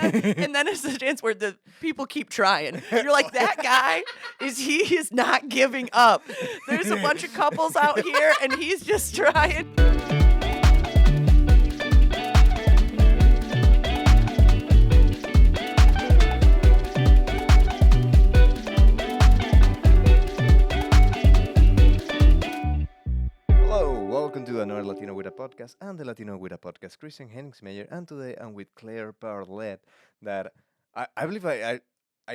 And then it's a chance where the people keep trying. You're like, that guy he is not giving up. There's a bunch of couples out here, and he's just trying. Welcome to another Latino with a podcast and the Latino with a podcast, Christian Henningsmeyer, and today I'm with Claire Parlette. That I believe I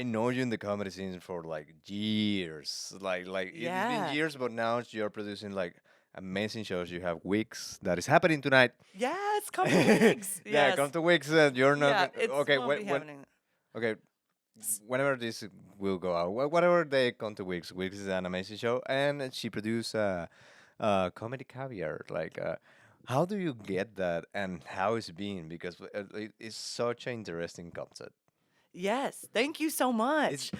know you in the comedy scene for like years, like it's Yeah. been years, but now you're producing like amazing shows. You have Weeks that is happening tonight. Yes, come to Wigs. Yeah, Yes. come to Weeks. You're not Yeah, gonna- it's okay. will be happening. Okay. Whenever this will go out, whatever they come to Weeks, Weeks is an amazing show, and she produced comedy caviar. How do you get that, and how it's been? Because it's such an interesting concept. Yes, thank you so much. It's,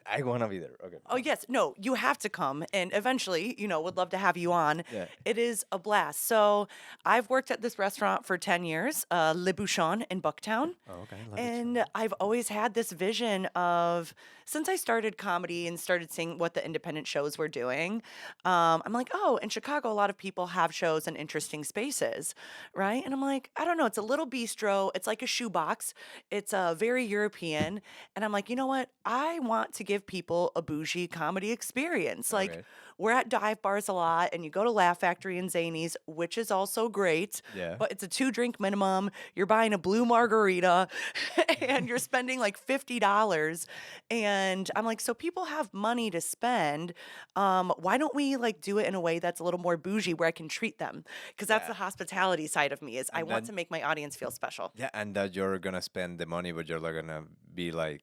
I wanna be there. Okay. Oh, yes. No, you have to come. And eventually, would love to have you on. Yeah. It is a blast. So I've worked at this restaurant for 10 years, Le Bouchon in Bucktown. Oh, okay. Love it. And I've always had this vision of, since I started comedy and started seeing what the independent shows were doing, I'm like, oh, in Chicago, a lot of people have shows in interesting spaces, right? And I'm like, I don't know, it's a little bistro. It's like a shoebox. It's very European. And I'm like, you know what? I want to give people a bougie comedy experience. Like, Okay. we're at dive bars a lot, and you go to Laugh Factory and Zanies, which is also great. Yeah. But it's a 2-drink minimum. You're buying a blue margarita, and you're spending like $50. And I'm like, so people have money to spend. Why don't we like do it in a way that's a little more bougie, where I can treat them? Because that's Yeah. the hospitality side of me. Is I And want then- to make my audience feel special. Yeah, and that you're gonna spend the money, but you're not gonna be like,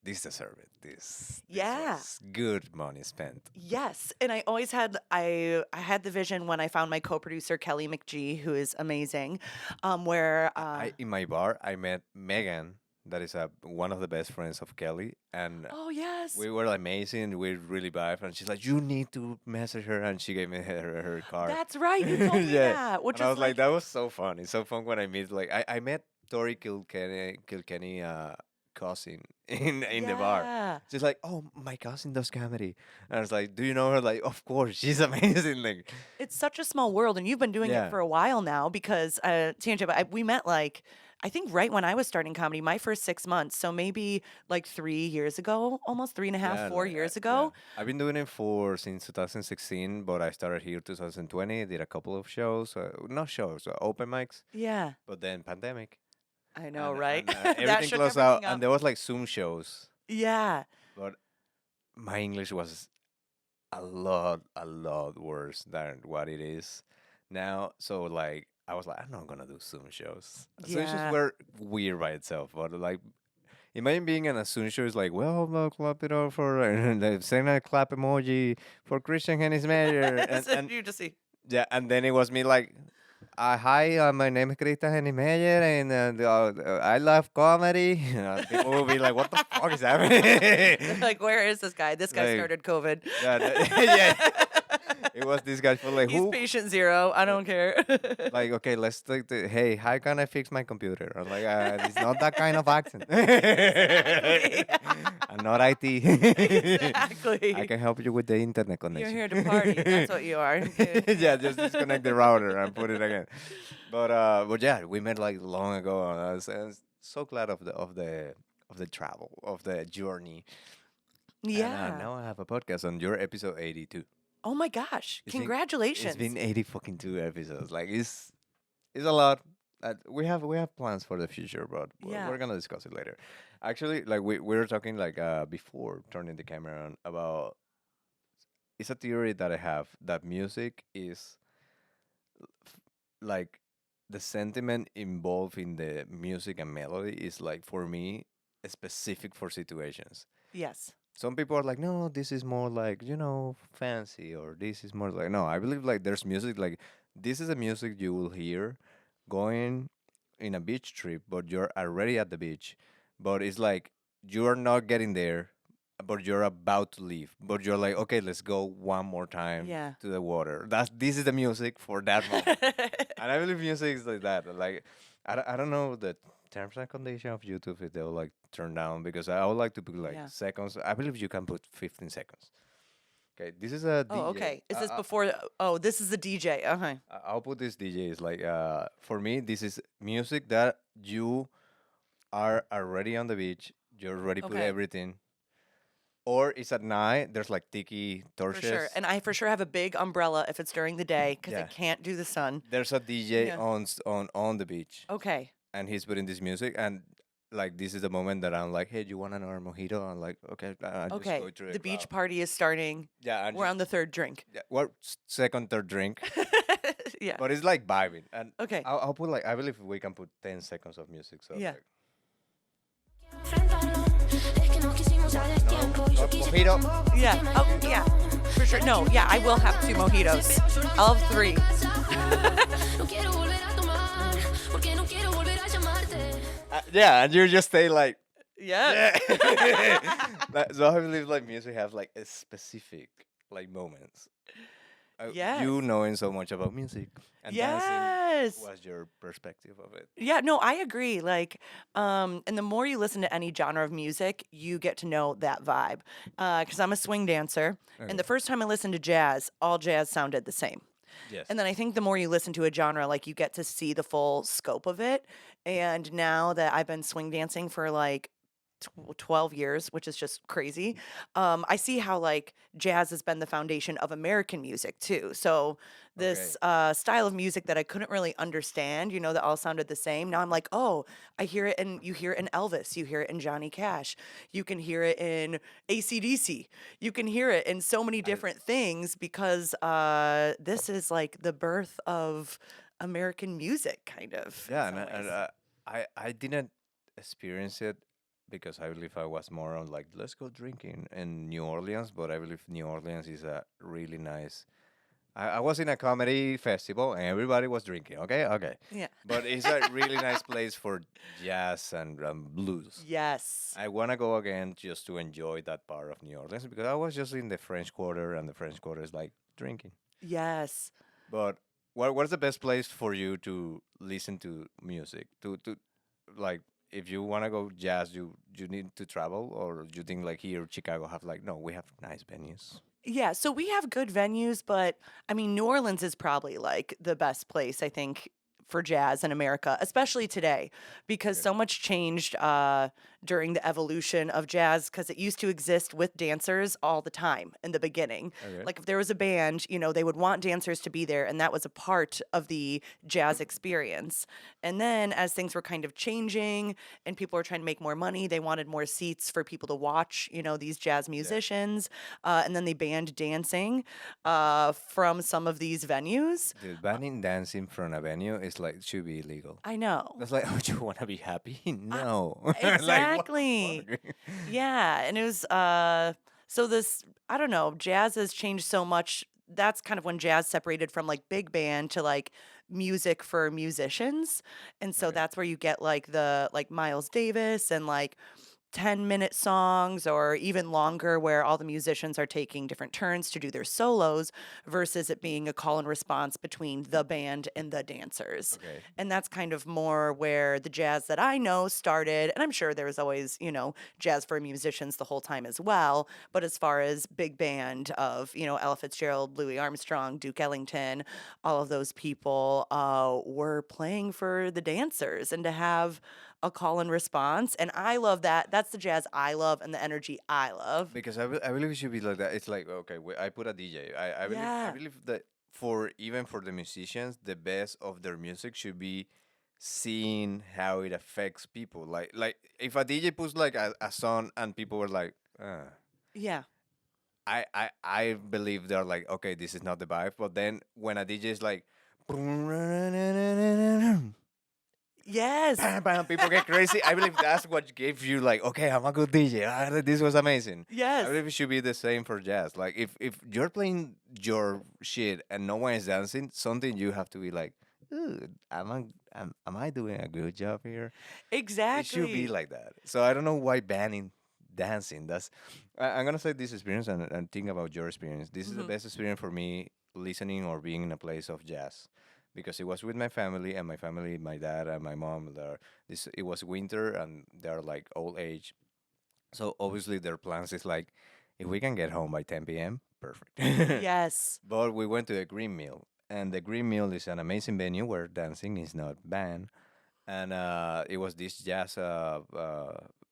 this deserve it. This Yeah. was good money spent. Yes, and I always had I had the vision when I found my co-producer Kelly McGee, who is amazing, where In my bar, I met Megan, that is one of the best friends of Kelly, and oh yes, we were amazing. We really vibed, and she's like, "You need to message her," and she gave me her card. that's right, you told me Yeah. that, which And I is was like, that was so fun. It's so fun when I meet I met Tori Kilkenny cousin in the bar. yeah. She's like, "Oh, my cousin does comedy," and I was like, "Do you know her?" Like, of course, she's amazing. Like, It's such a small world, and you've been doing Yeah. it for a while now. Because tangent, but we met like I think right when I was starting comedy, my first 6 months, so maybe like 3 years ago, almost 3.5, yeah, 4 years yeah. ago. I've been doing it since 2016, but I started here 2020. Did a couple of shows, not shows, open mics, Yeah, but then pandemic. I know, and, right? and, That everything shook closed out, everything up. and there was like Zoom shows, Yeah. but my English was a lot worse than what it is now. So like, I was like, I'm not gonna do Zoom shows. Zoom Yeah. shows were weird by itself, but like, imagine being in a Zoom show is like, well, clap it up for and the send a clap emoji for Christian Henningsmeyer, and You just see. yeah, and then it was me like, hi, my name is Christian Henningsmeyer, and I love comedy. People will be like, what the fuck is happening? Like, where is this guy? This guy Like, started COVID. Yeah, yeah. It was this guy for like, He's who? patient zero. I don't care. Like, okay, let's take hey, how can I fix my computer? I'm like, it's not that kind of accent. I'm not IT. Exactly. I can help you with the internet You're connection. here to party. That's what you are. Yeah, just disconnect the router and put it again. But yeah, we met like long ago, and I was so glad of the travel, of the journey. Yeah. And now I have a podcast on your episode 82. Oh my gosh. It's been- Congratulations. It's been 80 fucking 2 episodes. Like it's a lot. We have plans for the future, but Yeah. we're gonna discuss it later. Actually, like we were talking like before turning the camera on about, it's a theory that I have that music is like the sentiment involved in the music and melody is like, for me, specific for situations. Yes. Some people are like, no, this is more like, fancy, or this is more like, no, I believe like there's music, like this is a music you will hear going in a beach trip, but you're already at the beach, but it's like you're not getting there, but you're about to leave, but you're like, okay, let's go one more time Yeah. to the water. This is the music for that moment. And I believe music is like that. Like, I don't know the terms and condition of YouTube, if they'll like turn down because I would like to put like Yeah. seconds. I believe you can put 15 seconds. Okay, this is a Oh, DJ. okay. Is this before? Oh, this is the DJ. Okay. I'll put this DJ is like for me this is music that you are already on the beach. You already put Okay. everything. Or it's at night. There's like tiki For sure. torches. And I for sure have a big umbrella if it's during the day because Yeah. it can't do the sun. There's a DJ Yeah. on the beach, Okay. and he's putting this music, and like this is the moment that I'm like, hey, do you want another mojito? I'm like, okay, I just Okay. go through The it. beach party is starting. Yeah, We're on the third drink. yeah, what second, third drink, Yeah. but it's like vibing, and Okay. I'll put like I believe we can put 10 seconds of music. So Yeah. like, not mojito. Yeah. Oh, yeah. For sure. No, yeah, I will have 2 mojitos. I'll have 3. Yeah, and you just stay like, Yeah. yeah. So I believe like music have like a specific like moments. Yes. You knowing so much about music and dancing, Yes. what's your perspective of it? Yeah, no, I agree. Like, and the more you listen to any genre of music, you get to know that vibe. Because I'm a swing dancer, and the Okay. first time I listened to jazz, all jazz sounded the same. Yes. And then I think the more you listen to a genre, like you get to see the full scope of it. And now that I've been swing dancing for like 12 years, which is just crazy, I see how like jazz has been the foundation of American music too. So Okay. this style of music that I couldn't really understand, that all sounded the same. Now I'm like, oh, I hear it, and you hear it in Elvis, you hear it in Johnny Cash, you can hear it in AC/DC, you can hear it in so many I, different things because this is like the birth of American music, kind of in yeah, some and ways. I didn't experience it because I believe I was more on like let's go drinking in New Orleans, but I believe New Orleans is a really nice. I was in a comedy festival and everybody was drinking. Okay, okay, Yeah. but it's a really nice place for jazz and blues. Yes. I want to go again just to enjoy that part of New Orleans because I was just in the French Quarter and the French Quarter is like drinking. Yes. But what's the best place for you to listen to music? To like if you want to go jazz, you need to travel, or you think like here Chicago have like no, we have nice venues. Yeah, so we have good venues, but I mean, New Orleans is probably like the best place, I think, for jazz in America, especially today, because Okay. so much changed during the evolution of jazz. Because it used to exist with dancers all the time in the beginning. Okay. Like if there was a band, they would want dancers to be there, and that was a part of the jazz experience. And then as things were kind of changing and people were trying to make more money, they wanted more seats for people to watch, these jazz Yeah. musicians. And then they banned dancing from some of these venues. Dude, banning dancing from a venue is like should be illegal. I know. That's like, oh, you want to be happy? I, No. Like what exactly. the fuck? Yeah. And it was, so this, I don't know, jazz has changed so much. That's kind of when jazz separated from like big band to like music for musicians. And so Okay. that's where you get like the, like Miles Davis and like 10-minute songs or even longer where all the musicians are taking different turns to do their solos versus it being a call and response between the band and the dancers. Okay. And that's kind of more where the jazz that I know started. And I'm sure there was always, jazz for musicians the whole time as well. But as far as big band of, Ella Fitzgerald, Louis Armstrong, Duke Ellington, all of those people were playing for the dancers and to have a call and response. And I love that. That's the jazz I love and the energy I love. Because I believe it should be like that. It's like okay, I put a DJ. I Yeah. believe that for even for the musicians, the best of their music should be seeing how it affects people. Like if a DJ puts like a song and people were like, Yeah. I believe they're like, okay, this is not the vibe. But then when a DJ is like, Yes. bam, bam, people get crazy. I believe that's what gave you like, okay, I'm a good DJ. This was amazing. I Yes. believe it should be the same for jazz. Like if you're playing your shit and no one is dancing, something you have to be like, "Ooh, am I doing a good job here?" It should be Exactly. like that. So I don't know why banning dancing. I'm gonna say this experience and think about your experience. This is the Hmm. best experience for me listening or being in a place of jazz because it was with my family, and my family, my dad and my mom. This it was winter, and they're like old age, so obviously their plans is like, if we can get home by 10 p.m., perfect. Yes. But we went to the Green Mill, and the Green Mill is an amazing venue where dancing is not banned, and it was these jazz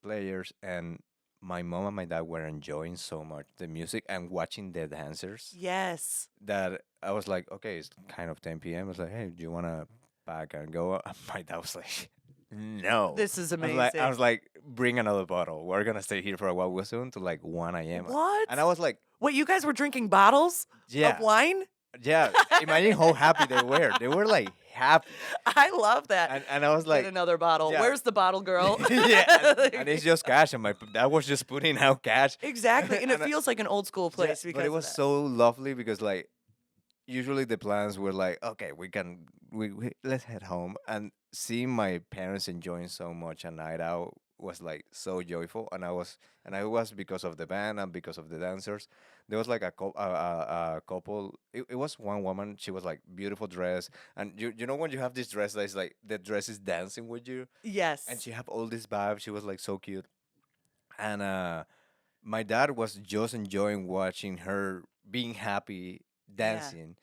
players, and my mom and my dad were enjoying so much the music and watching the dancers Yes. that I was like, okay, it's kind of 10 p.m. I was like, hey, do you want to pack and go? And my dad was like, no. This is I amazing. was like, bring another bottle. We're gonna stay here for a while. We was until like 1 a.m. And I What? was like, What, you guys were drinking bottles of yeah, wine? yeah. Imagine how happy they were. They were like happy. I love that. And I was Get like, another bottle. yeah. Where's the bottle, girl? Yeah, and it's just cash, and my dad was just putting out cash, Exactly. And it and feels like an old school yeah, place but it because of was that. so lovely because like usually the plans were like, okay, we let's head home, and seeing my parents enjoying so much a night out was like so joyful, and I was because of the band and because of the dancers. There was like a couple. It was one woman. She was like beautiful dress, and you know when you have this dress that is like the dress is dancing with you, and Yes. she have all this vibe. She was like so cute, and my dad was just enjoying watching her being happy Yeah. dancing,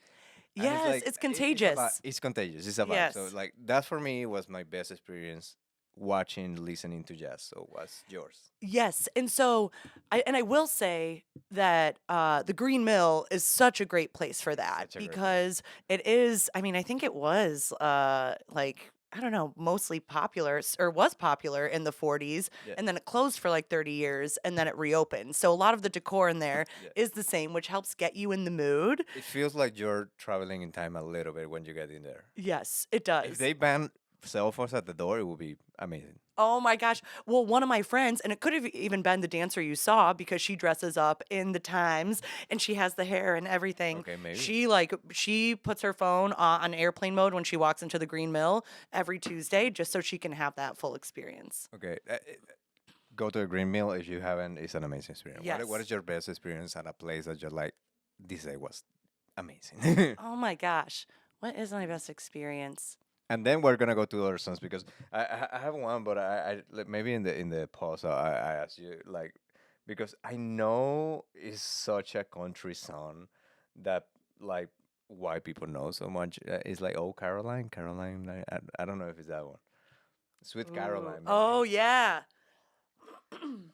and it's Yes. like It's contagious. it's contagious, it's a vibe. So Yes. like that for me was my best experience watching, listening to jazz. So what's yours? Yes. And so I will say that the Green Mill is such a great place for that Such a great place. because it is, I mean, I think it was like, I don't know, mostly popular or was popular in the 40s, Yeah, and then it closed for like 30 years and then it reopened. So a lot of the decor in there yeah. is the same, which helps get you in the mood. It feels like you're traveling in time a little bit when you get in there. Yes, it If does. they ban cell phones at the door, it would be amazing. Oh my gosh. Well, one of my friends, and it could have even been the dancer you saw because she dresses up in the times and she has the hair and everything. Okay, maybe. She puts her phone on airplane mode when she walks into the Green Mill every Tuesday just so she can have that full experience. Okay, go to a green meal if you haven't. It's an amazing experience. What Yes. is your best experience at a place that you're like, this day was amazing? Oh my gosh. What is my best experience? And then we're gonna go to other songs because I have one, but like, maybe in the pause I ask you like, because I know it's such a country song that like white people know so much. It's like Oh Caroline, Caroline. I don't know if it's that one. Sweet Ooh. Caroline, maybe. Oh yeah.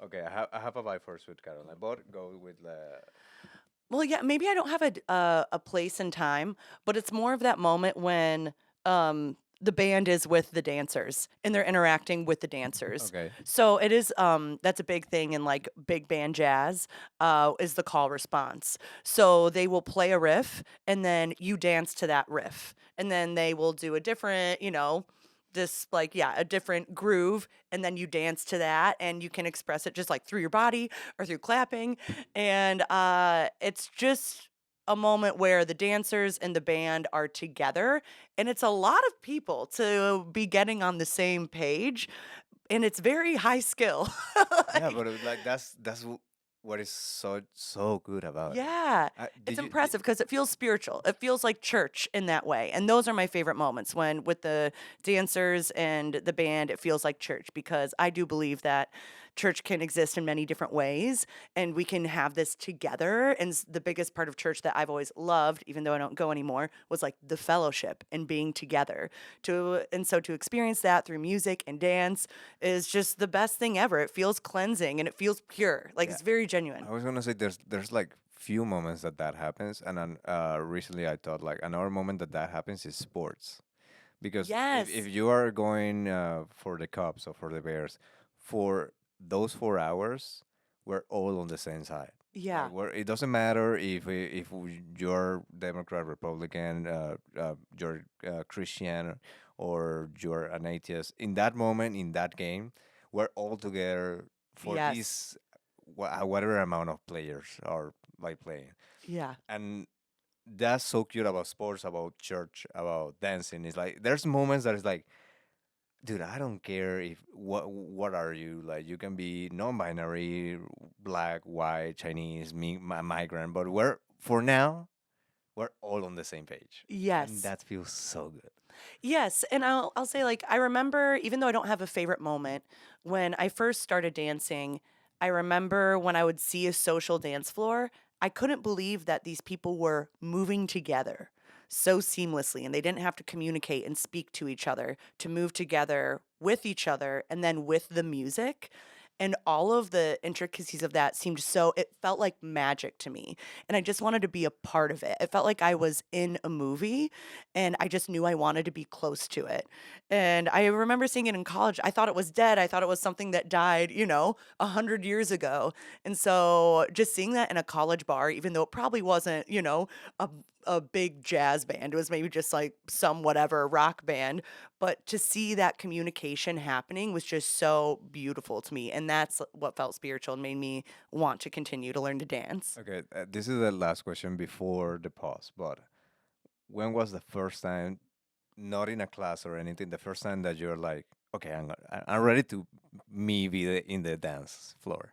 Okay, I have a vibe for Sweet Caroline, but go with the. Well, yeah, maybe I don't have a place and time, but it's more of that moment when the band is with the dancers and they're interacting with the dancers. Okay. So it is that's a big thing in like big band jazz is the call response. So they will play a riff and then you dance to that riff. And then they will do a different, this like yeah, a different groove and then you dance to that and you can express it just like through your body or through clapping and it's just a moment where the dancers and the band are together and it's a lot of people to be getting on the same page and it's very high skill. Yeah, Like, but like what is so good about it. yeah, it's Did you? impressive because it feels spiritual. It feels like church in that way. And those are my favorite moments when with the dancers and the band, it feels like church because I do believe that church can exist in many different ways and we can have this together. And the biggest part of church that I've always loved, even though I don't go anymore, was like the fellowship and being together. And so to experience that through music and dance is just the best thing ever. It feels cleansing and it feels pure. Like Yeah, it's very genuine. I was gonna say there's like few moments that happens, and then recently I thought like another moment that happens is sports, because if Yes. you are going for the Cubs or for the Bears, for those 4 hours, we're all on the same side. Yeah. Like it doesn't matter if you're Democrat, Republican, you're Christian, or you're an atheist. In that moment, in that game, we're all together for Yes. this whatever amount of players are like playing, Yeah. and that's so cute about sports, about church, about dancing. It's like there's moments that it's like, dude, I don't care if what are you like. You can be non-binary, black, white, Chinese, migrant, but we're for now we're all on the same page, and Yes. that feels so good. Yes, and I'll say, like, I remember, even though I don't have a favorite moment, when I first started dancing, I remember when I would see a social dance floor, I couldn't believe that these people were moving together so seamlessly, and they didn't have to communicate and speak to each other to move together with each other and then with the music. And all of the intricacies of that seemed so, it felt like magic to me. And I just wanted to be a part of it. It felt like I was in a movie and I just knew I wanted to be close to it. And I remember seeing it in college. I thought it was dead. I thought it was something that died, 100 years ago. And so just seeing that in a college bar, even though it probably wasn't, a big jazz band, it was maybe just like some whatever rock band, but to see that communication happening was just so beautiful to me. And that's what felt spiritual and made me want to continue to learn to dance. Okay, this is the last question before the pause. But when was the first time, not in a class or anything, the first time that you're like, okay, I'm ready to me be in the dance floor?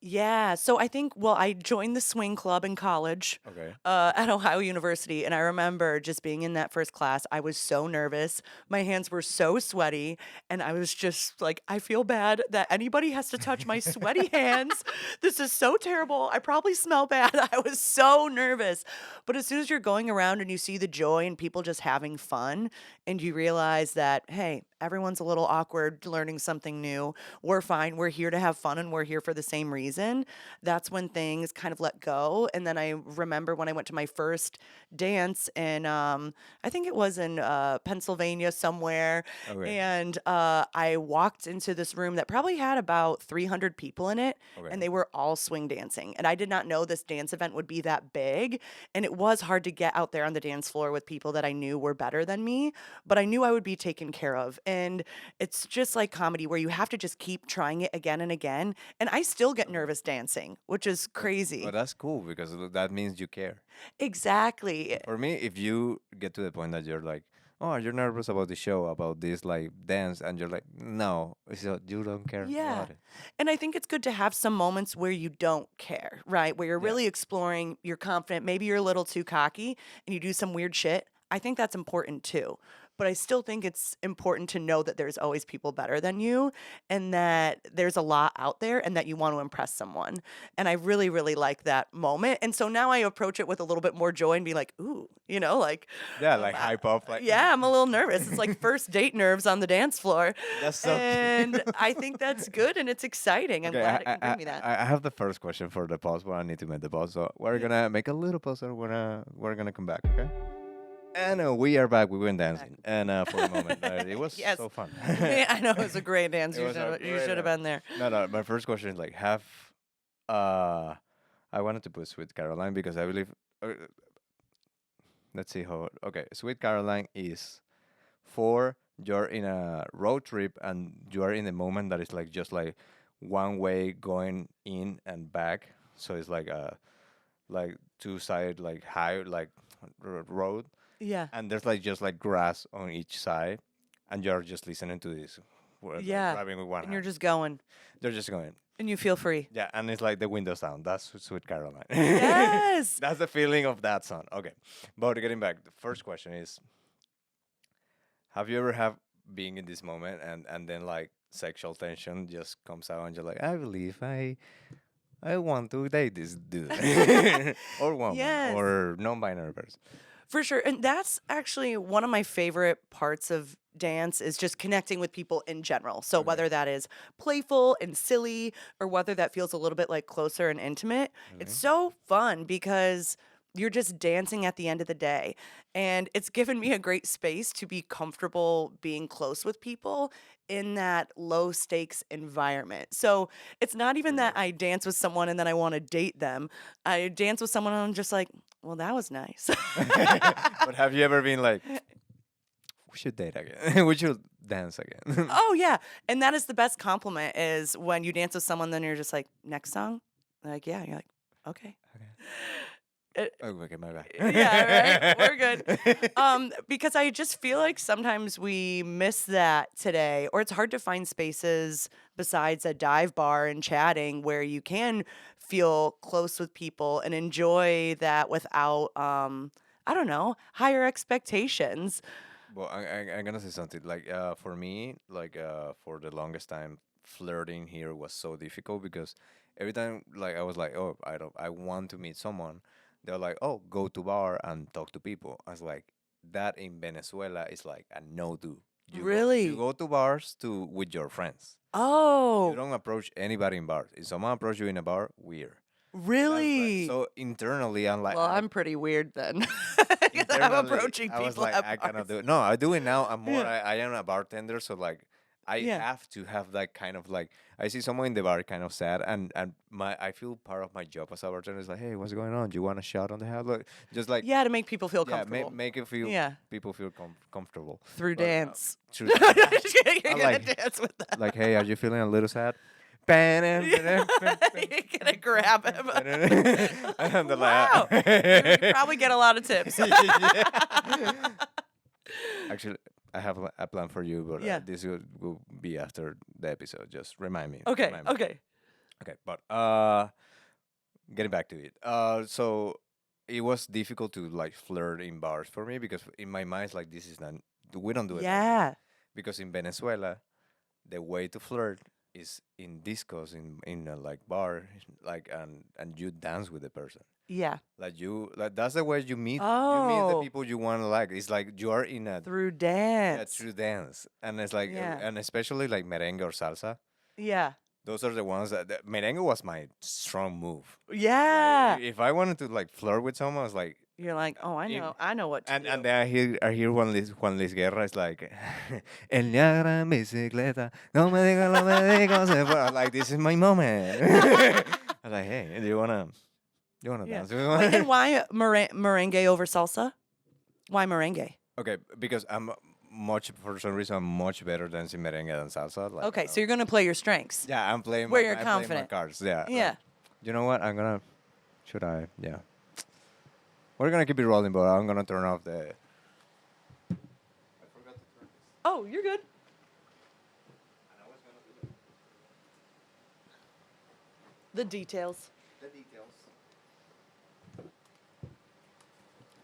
Yeah, so I think, well, I joined the swing club in college, Okay. at Ohio University, and I remember just being in that first class. I was so nervous. My hands were so sweaty, and I was just like, I feel bad that anybody has to touch my sweaty hands. This is so terrible. I probably smell bad. I was so nervous. But as soon as you're going around and you see the joy and people just having fun, and you realize that, hey, everyone's a little awkward learning something new, we're fine. We're here to have fun and we're here for the same reason. That's when things kind of let go. And then I remember when I went to my first dance in, I think it was in Pennsylvania somewhere. Okay. And I walked into this room that probably had about 300 people in it, and Okay. they were all swing dancing. And I did not know this dance event would be that big. And it was hard to get out there on the dance floor with people that I knew were better than me, but I knew I would be taken care of. And it's just like comedy where you have to just keep trying it again and again. And I still get Okay. nervous dancing, which is But crazy. that's cool because that means you care. Exactly. For me, if you get to the point that you're like, oh, you're nervous about the show, about this like dance, and you're like, no, so you don't care Yeah. about it. And I think it's good to have some moments where you don't care, right? Where you're Yeah. really exploring, you're confident, maybe you're a little too cocky and you do some weird shit. I think that's important too. But I still think it's important to know that there's always people better than you and that there's a lot out there and that you want to impress someone. And I really, really like that moment. And so now I approach it with a little bit more joy and be like, ooh, like, Yeah, like hype up, like yeah, I'm a little nervous. It's like first date nerves on the dance floor. that's so cute. And I think that's good and it's exciting. I'm Okay, glad it can bring me that. I have the first question for the pause, but I need to make the pause. So we're gonna make a little pause, and we're gonna come back. Okay. And we are back. We went Back. dancing, and for a moment, it was Yes. so fun. Yeah, I know it was a great dance. It was a You great should have dance. been there. No, no. My first question is like, have uh, I wanted to put Sweet Caroline because I believe. Let's see how. Okay, Sweet Caroline is for you're in a road trip and you are in a moment that is like just like one way going in and back. So it's like two side like high like road, Yeah. and there's like just like grass on each side, and you're just listening to this. Like Yeah. driving with one And you're hand. just going They're just going. and you feel free. Yeah, and it's like the windows down. That's Sweet Caroline. Yes. That's the feeling of that song. Okay, but getting back, the first question is: have you ever have being in this moment and then like sexual tension just comes out and you're like, I believe I want to date this dude or woman Yes. or non-binary person. For sure. And that's actually one of my favorite parts of dance is just connecting with people in general. So Okay. whether that is playful and silly or whether that feels a little bit like closer and intimate, it's Okay. so fun because you're just dancing at the end of the day. And it's given me a great space to be comfortable being close with people in that low stakes environment. So it's not even that Okay. I dance with someone and then I want to date them. I dance with someone and I'm just like, well, that was nice. But have you ever been like, we should date again? We should dance again. Oh yeah, and that is the best compliment is when you dance with someone, then you're just like, next song, like yeah, you're like, okay, It- Oh, okay, my bad. yeah, right, we're good. Because I just feel like sometimes we miss that today, or it's hard to find spaces besides a dive bar and chatting where you can feel close with people and enjoy that without, I don't know, higher expectations. Well, I'm gonna say something. Like, for me, like, for the longest time, flirting here was so difficult because every time, like, I was like, oh, I want to meet someone. They're like, oh, go to bar and talk to people. I was like, that in Venezuela is like a no do. You Really? go to bars to with your friends. You Oh, don't approach anybody in bars. If someone approach you in a bar, weird. That's like really? so internally. I'm like, Well, I'm pretty weird then. 'Cause I'm internally approaching I was people like, at I cannot bars. do it. No, I do it now. I'm more, Yeah. I am a bartender, so like I Yeah. have to have that kind of like, I see someone in the bar kind of sad, and my I feel part of my job as a bartender is like, hey, what's going on, do you want a shot on the head, like, just like, Yeah, to make people feel yeah, comfortable. make it feel, Yeah. people feel comfortable. Through But dance. true. You're I'm gonna like, dance with that. hey, are you feeling a little sad? Yeah. You're gonna grab him. And they're Wow. You probably get a lot of tips. like, actually, I have a plan for you, but Yeah. this will be after the episode. Just remind me. Okay. Remind me. Okay. Okay. But getting back to it. So it was difficult to like flirt in bars for me because in my mind, it's like, this is not. We don't do it like this. Yeah. Because in Venezuela, the way to flirt is in discos, in a like bar, like, and you dance with the person. Yeah. Like, that's the way you meet the Oh, people you want to like. It's like you are in a, through yeah, dance. true dance, and it's like, Yeah. and especially like merengue or salsa. Yeah. Those are the ones that merengue was my strong move. Yeah. Like, if I wanted to like flirt with someone, I was like, You're like, oh, I in, know. I know what to do. and then I hear Juan Luis Guerra is like, El Niagara en bicicleta, no me digas, no me digas, se fue. I'm like, this is my moment. I'm like, hey, do you wanna Yeah. dance with Wait, and me? why merengue over salsa? Why merengue? Okay, because for some reason, I'm much better dancing merengue than salsa. Like, Okay, so you're gonna play your strengths. yeah, I'm playing Where my, you're I'm playing my confident. cards. Yeah. Yeah. Like, you know what? Should I? Yeah. We're gonna keep it rolling, but I'm gonna turn off the. Oh, you're good. The details.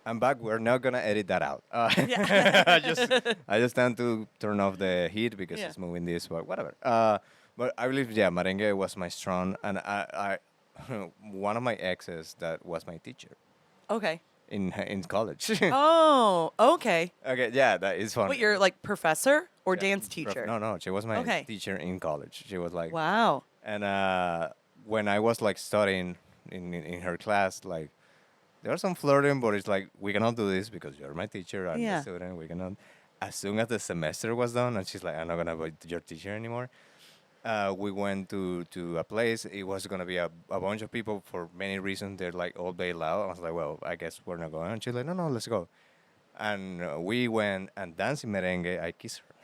I'm back. We're not gonna edit that out. Yeah. I just tend to turn off the heat because Yeah. it's moving this, but whatever. But I believe, yeah, merengue was my strong, and one of my exes that was my teacher Okay. in college. Oh, okay. Okay, yeah, that is fun. Wait, you're like professor or Yeah, dance teacher? No, she was my Okay. teacher in college. She was like, Wow. and when I was like studying in her class, like, there was some flirting, but it's like, we cannot do this because you're my teacher, I'm Yeah. the student. We cannot. As soon as the semester was done, and she's like, I'm not gonna be your teacher anymore. We went to a place. It was gonna be a bunch of people for many reasons. They're like all bailed out. I was like, well, I guess we're not going. And she's like, no, let's go. And we went and dancing merengue. I kissed her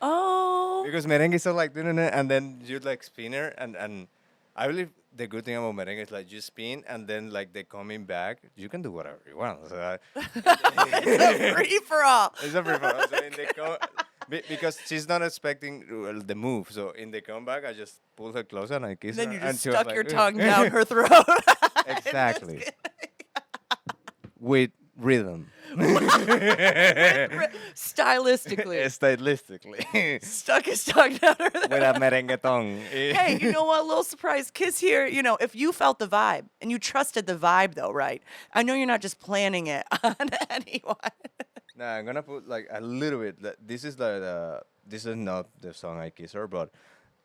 Oh. because merengue is so like, and then you like spin her, and I believe the good thing about merengue is like you spin and then like they coming back. You can do whatever you want. So It's a free for all. it's a free for all. So in the because she's not expecting the move. So in the comeback, I just pull her closer and I kiss Then her. you and just she was stuck like, your "Ugh." tongue down her throat. Exactly. With rhythm. Stylistically. Stylistically. Stuck his tongue down her throat. With a merenguetón. Hey, you know what? A little surprise kiss here. You know, if you felt the vibe and you trusted the vibe, though, right? I know you're not just planning it on anyone. Nah, I'm gonna put like a little bit. This is this is not the song I Kiss Her, but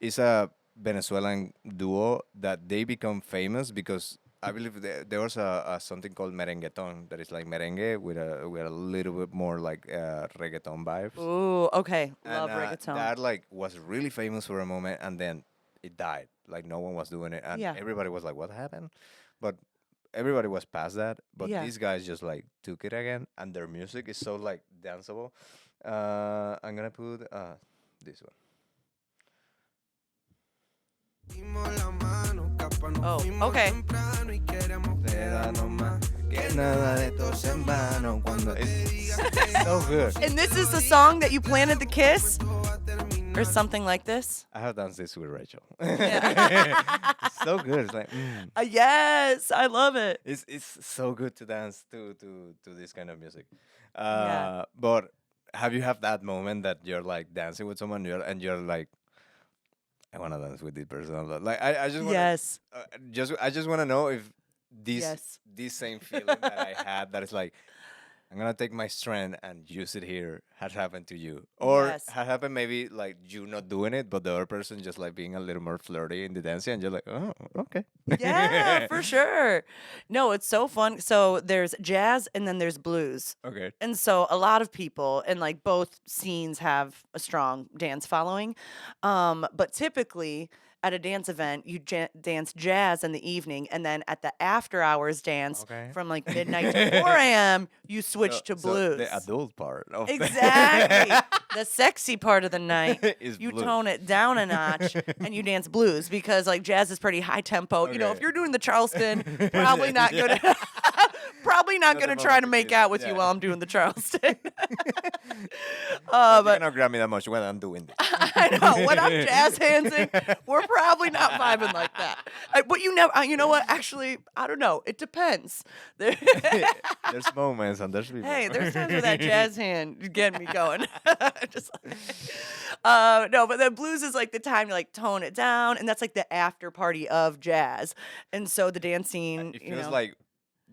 it's a Venezuelan duo that they become famous because I believe there was a something called merengueton that is like merengue with a little bit more like reggaeton vibes. Ooh, okay. Love And reggaeton. that like was really famous for a moment, and then it died. Like no one was doing it, and Yeah. everybody was like, "What happened?" But everybody was past that. But Yeah. these guys just like took it again, and their music is so like danceable. I'm gonna put this one. Oh, okay. It's so good. And this is the song that you planted the kiss? or something like this. I have danced this with Rachel. Yeah. It's so good. It's like Yes, I love it. it's so good to dance to this kind of music. Yeah. But have you have that moment that you're like dancing with someone and you're like, I want to dance with this person. Like I just want to Yes. I just want to know if Yes. this same feeling that I had that is like I'm gonna take my strength and use it here has happened to you, or Yes. has happened maybe like you not doing it, but the other person just like being a little more flirty in the dancing, and you're like, oh, okay. Yeah, for sure. No, it's so fun. So there's jazz and then there's blues. Okay. And so a lot of people in like both scenes have a strong dance following. But typically at a dance event, you dance jazz in the evening, and then at the after hours dance Okay. from like midnight to 4 a.m., you switch to So blues. the adult part of Exactly. The sexy part of the night, is you blues. tone it down a notch and you dance blues because like jazz is pretty high tempo. You know, if Okay. you're doing the Charleston, probably not gonna probably not Not the gonna try to romantic make piece, out with you yeah. while I'm doing the Charleston. You But cannot grab me that much when I'm doing this. I know when I'm jazz handsing, we're probably not vibing like that. But you never, you know what? Actually, I don't know. It depends. There- There's moments and there's people. Hey, there's times where that jazz hand is getting me going. Just no, but the blues is like the time to like tone it down, and that's like the after party of jazz. And so the dance scene, It you feels know, like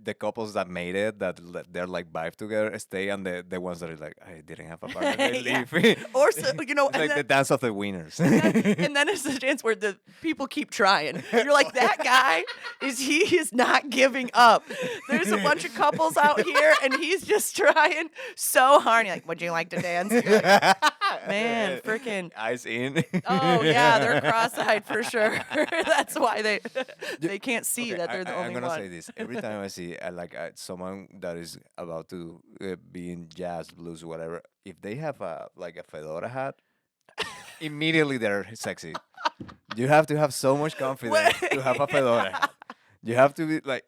the couples that made it, that they're like vibe together, stay, and the ones that are like, I didn't have a partner, they Yeah. leave. Or so, you know, It's and like the then, dance of the winners. and then it's the dance where the people keep trying. You're like, that guy he is not giving up. There's a bunch of couples out here, and he's just trying so hard. You're like, would you like to dance? You're like, man, freaking. Eyes in. Oh yeah, they're cross-eyed for sure. That's why they can't see Okay, that they're the I'm only gonna one. say this every time I see someone that is about to be in jazz, blues, whatever. If they have a like a fedora hat, immediately they're sexy. You have to have so much confidence to have a fedora hat. You have to be like,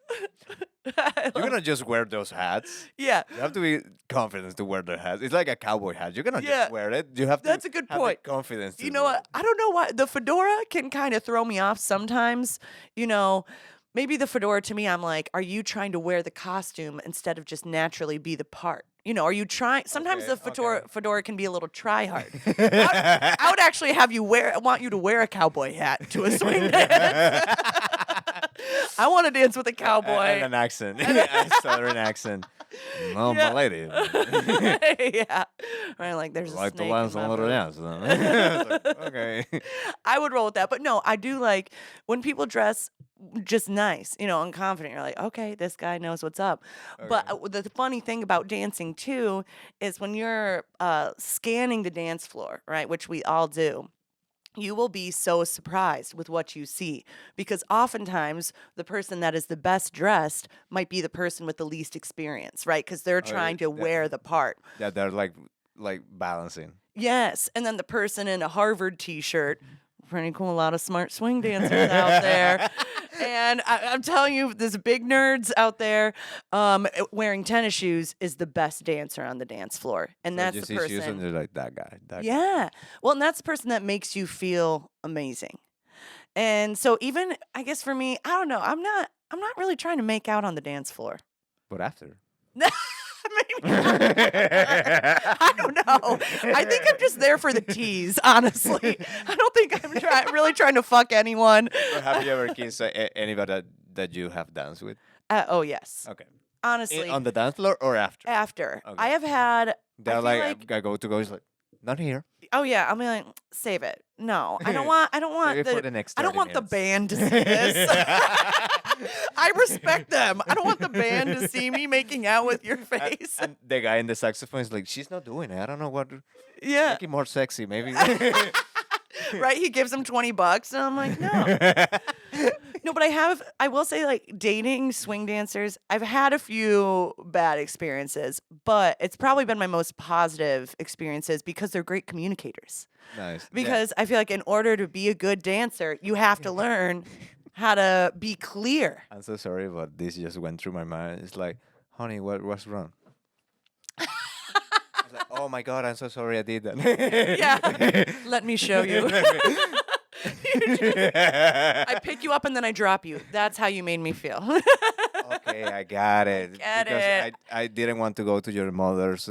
I you're love- gonna just wear those hats. yeah, You have to be confident to wear the hat. It's like a cowboy hat. You're gonna Yeah. just wear it. You have to. That's a good have point. The confidence. To you know do what? I don't know why the fedora can kind of throw me off sometimes. You know, maybe the fedora to me, I'm like, are you trying to wear the costume instead of just naturally be the part? You know, are you trying? Sometimes Okay, the fedora can be a little try hard. it. I would actually want you to wear a cowboy hat to a swing dance. I want to dance with a cowboy. And an accent, a southern accent. No, Yeah. my lady. Yeah. Right, like there's a Like the snake last in my one boot. dance. It's like, okay. I would roll with that. But no, I do like when people dress just nice, you know, and confident. You're like, okay, this guy knows what's up. But Okay. the funny thing about dancing too is when you're scanning the dance floor, right, which we all do. You will be so surprised with what you see because oftentimes the person that is the best dressed might be the person with the least experience, right? Because they're Oh, trying to yeah. wear the part. Yeah, they're like balancing. Yes, and then the person in a Harvard T-shirt, pretty cool. A lot of smart swing dancers out there, and I'm telling you, there's big nerds out there. Wearing tennis shoes is the best dancer on the dance floor, and So that's you the see shoes and person. they're like that guy. That guy. Yeah, well, and that's the person that makes you feel amazing. And so, even I guess for me, I don't know. I'm not really trying to make out on the dance floor. But after. Maybe I don't know. I think I'm just there for the tease, honestly. I don't think I'm really trying to fuck anyone. Or have you ever kissed anybody that you have danced with? Oh, yes. Okay. Honestly, On the dance floor or after? after. Okay. I have had, They're feel like, I go to go. He's like, not here. oh yeah, I'm like, save it. No, I don't want Save it for the next I don't 30 want the minutes. band to see this. I respect them. I don't want the band to see me making out with your face. And the guy in the saxophone is like, she's not doing it. I don't know what. Yeah. Make it more sexy, maybe. Right? He gives him $20 and I'm like, no. No, but I will say, like, dating swing dancers, I've had a few bad experiences, but it's probably been my most positive experiences because they're great communicators. Nice. Because I feel like in order to be a good dancer, you have to learn how to be clear. I'm so sorry, but this just went through my mind. It's like, honey, what's wrong? It's like, Oh my God, I'm so sorry I did Yeah. that. Let me show you. You just I pick you up and then I drop you. That's how you made me feel. Okay, I got I it. get Because it. I didn't want to go to your mother's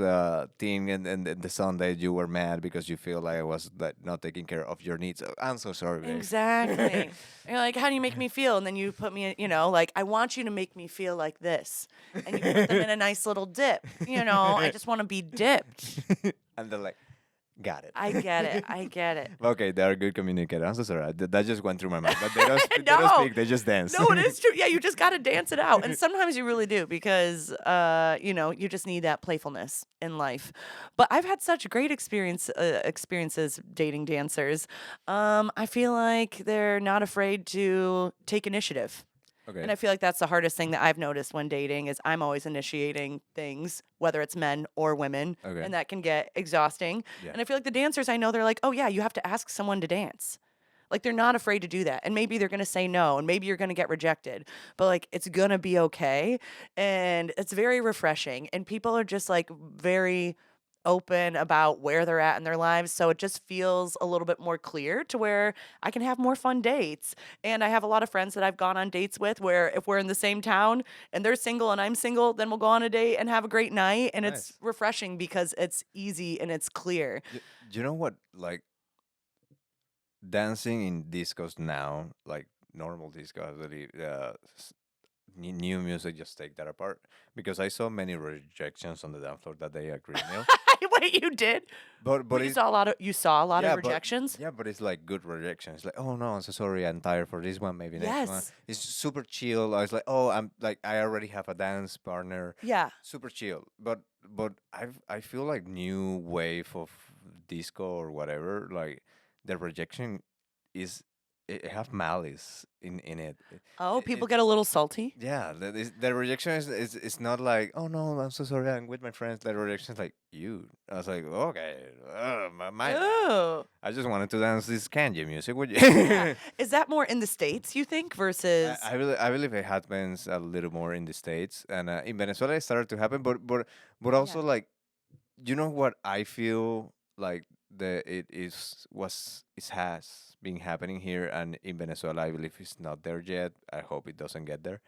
thing and the Sunday you were mad because you feel like I was like, not taking care of your needs. I'm so sorry, babe. Exactly. You're like, how do you make me feel? And then you put me in, like, I want you to make me feel like this. And you put them in a nice little dip. I just want to be dipped. And they're like, got it. I get it. I get it. Okay, they are good communicators. I'm so sorry. That just went through my mind. But they don't, they don't No. speak, they just dance. No, it is true. Yeah, you just got to dance it out. And sometimes you really do because, you just need that playfulness in life. But I've had such great experiences dating dancers. I feel like they're not afraid to take initiative. Okay. And I feel like that's the hardest thing that I've noticed when dating is I'm always initiating things, whether it's men or women, Okay. and that can get exhausting. Yeah. And I feel like the dancers I know they're like, "Oh yeah, you have to ask someone to dance." Like they're not afraid to do that. And maybe they're going to say no and maybe you're going to get rejected, but like it's going to be okay. And it's very refreshing and people are just like very open about where they're at in their lives. So it just feels a little bit more clear to where I can have more fun dates. And I have a lot of friends that I've gone on dates with where if we're in the same town and they're single and I'm single, then we'll go on a date and have a great night. And it's Nice. refreshing because it's easy and it's clear. You know what? Like dancing in discos now, like normal discos, really, new music just take that apart. Because I saw many rejections on the dance floor that they agree with. Wait, you did? But You it's saw a lot of yeah, rejections? yeah, but it's like good rejection. It's like, oh no, I'm so sorry, I'm tired for this one, maybe next one. Yes. It's super chill. I was like, oh, I'm like, I already have a dance partner, Yeah. super chill. But I feel like new wave of disco or whatever, like the rejection is it have malice in it. Oh, It people get a little salty? yeah, the rejection is not like, oh no, I'm so sorry, I'm with my friends. The rejection is like, you. I was like, okay, my bad. Oh. I just wanted to dance this Kanye music. Would you? Yeah. Is that more in the States, you think, versus I believe it happens a little more in the States and in Venezuela it started to happen, but also Yeah. like, you know what I feel like the it is was it has been happening here and in Venezuela. I believe it's not there yet. I hope it doesn't get there.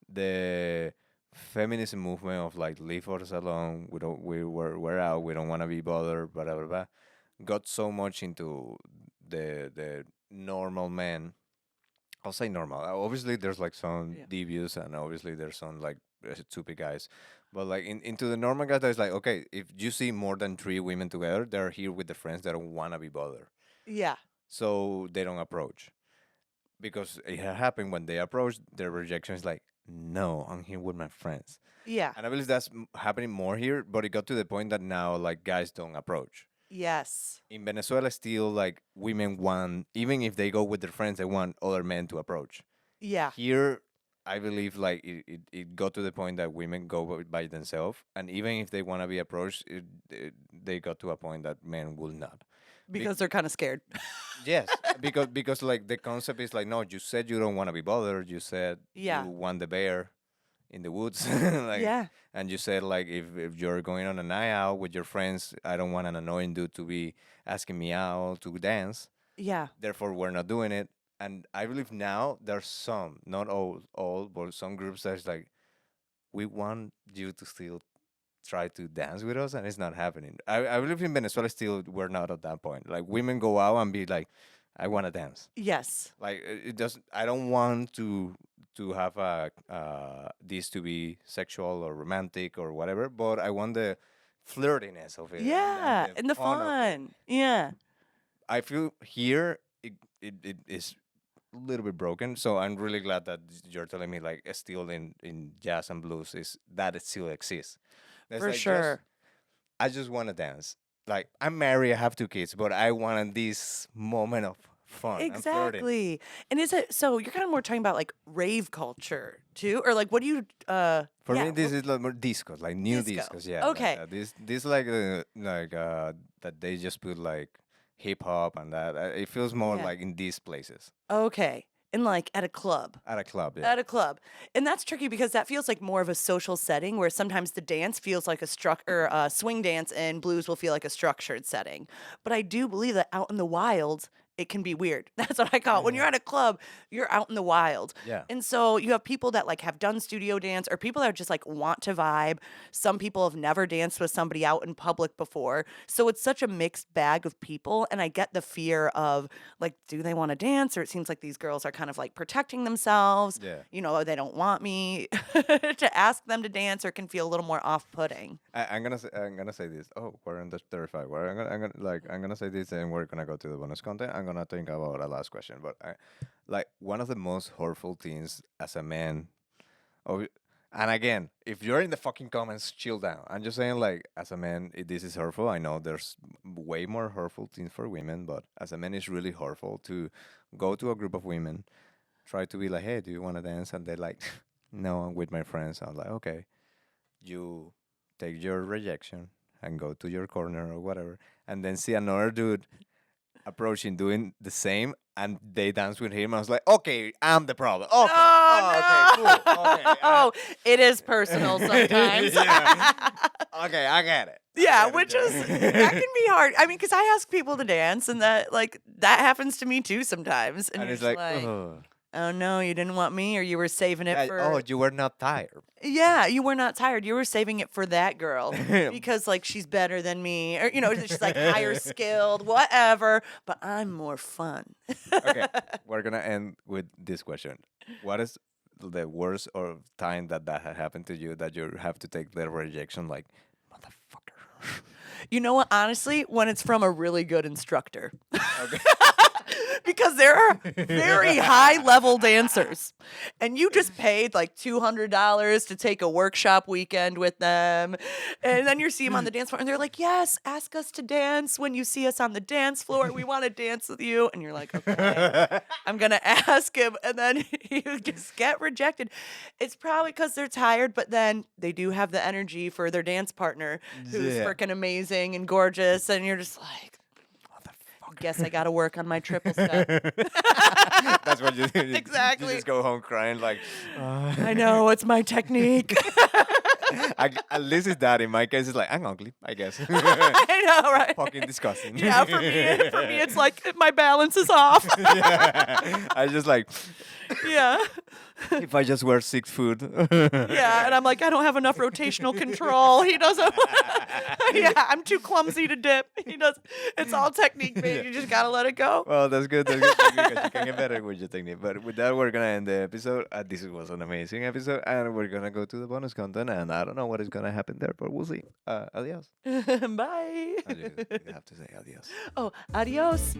The feminism movement of like leave us alone. We're out. We don't want to be bothered. Blah blah blah. Got so much into the normal man. I'll say normal. Obviously, there's like some Yeah. devious, and obviously there's some like stupid guys. But like into the normal guys, there's like, okay, if you see more than three women together, they're here with the friends that don't wanna be bothered, Yeah. so they don't approach because it had happened when they approach, their rejection is like, no, I'm here with my friends, Yeah. and I believe that's happening more here. But it got to the point that now like guys don't approach. Yes. In Venezuela, still like women want, even if they go with their friends, they want other men to approach. Yeah. Here, I believe like it got to the point that women go by themselves, and even if they want to be approached, they got to a point that men will not. Because they're kind of scared. Yes, because like the concept is like, no, you said you don't want to be bothered. You said you Yeah. want the bear in the woods, like, Yeah. and you said like if you're going on a night out with your friends, I don't want an annoying dude to be asking me out to dance. Yeah. Therefore, we're not doing it. And I believe now there's some, not all, but some groups that's like, we want you to still try to dance with us, and it's not happening. I believe in Venezuela still we're not at that point. Like women go out and be like, I want to dance. Yes. Like it doesn't. I don't want to have a this to be sexual or romantic or whatever, but I want the flirtiness of it Yeah. and the And the fun of it. fun. Yeah. I feel here it is a little bit broken. So I'm really glad that you're telling me like still in jazz and blues is that it still exists. That's For like sure. I just want to dance. Like I'm married, I have two kids, but I want this moment of fun and flirting. Exactly. And is it so you're kind of more talking about like rave culture too? Or like what do you For yeah, me, this is like more discos, like new disco. discos. Yeah, like Okay. this like that they just put like hip hop and that. It feels more Yeah. like in these places. Okay. in like at a club. At a club, yeah. At a club. And that's tricky because that feels like more of a social setting where sometimes the dance feels like a swing dance and blues will feel like a structured setting. But I do believe that out in the wild, it can be weird. That's what I call it. When you're Yeah. at a club, you're out in the wild. Yeah. And so you have people that like have done studio dance or people that just like want to vibe. Some people have never danced with somebody out in public before. So it's such a mixed bag of people. And I get the fear of like, do they want to dance? Or it seems like these girls are kind of like protecting themselves. Yeah. You know, they don't want me to ask them to dance or can feel a little more off putting. I'm gonna say this. Oh, we're in the 35. I'm gonna say this, and we're gonna go to the bonus content. I'm gonna think about a last question, but like one of the most hurtful things as a man. Oh, and again, if you're in the fucking comments, chill down. I'm just saying, like, as a man, this is hurtful. I know there's way more hurtful things for women, but as a man, it's really hurtful to go to a group of women, try to be like, hey, do you want to dance? And they're like, no, I'm with my friends. I'm like, okay, you take your rejection and go to your corner or whatever, and then see another dude approaching doing the same, and they dance with him. I was like, okay, I'm the problem. Okay, oh, okay, Oh, cool. Okay, no. It is personal sometimes. Yeah. Okay, I get it. I Yeah, get it, which yeah. is that can be hard. I mean, because I ask people to dance, and that happens to me too sometimes. And And you're it's just like, like, oh, oh no, you didn't want me, or you were saving it for. oh, you were not tired. Yeah, you were not tired. You were saving it for that girl because like she's better than me, or she's like higher skilled, whatever. But I'm more fun. Okay, we're gonna end with this question. What is the worst or time that had happened to you that you have to take the rejection like, motherfucker? You know what? Honestly, when it's from a really good instructor. Okay. Because there are very high level dancers and you just paid like $200 to take a workshop weekend with them, and then you see them on the dance floor and they're like, yes, ask us to dance when you see us on the dance floor, we want to dance with you. And you're like, okay, I'm gonna ask him, and then you just get rejected. It's probably because they're tired, but then they do have the energy for their dance partner who's Yeah. freaking amazing and gorgeous, and you're just like, guess I gotta work on my triple step. That's what you do. You Exactly. just go home crying like, I know, it's my technique. At least it's that. In my case, it's like, I'm ugly, I guess. I know, right? Fucking disgusting. Yeah, for me, it's like my balance is off. Yeah. I just like, Yeah. if I just wear 6 foot. Yeah, and I'm like, I don't have enough rotational control. He doesn't. Yeah, I'm too clumsy to dip. He does. It's all technique, babe. You just gotta let it go. Well, that's good. That's good. That's good 'cause you can get better with your technique. But with that, we're gonna end the episode. This was an amazing episode, and we're gonna go to the bonus content. And I don't know what is gonna happen there, but we'll see. Adios. Bye. You have to say adios. Oh, adios.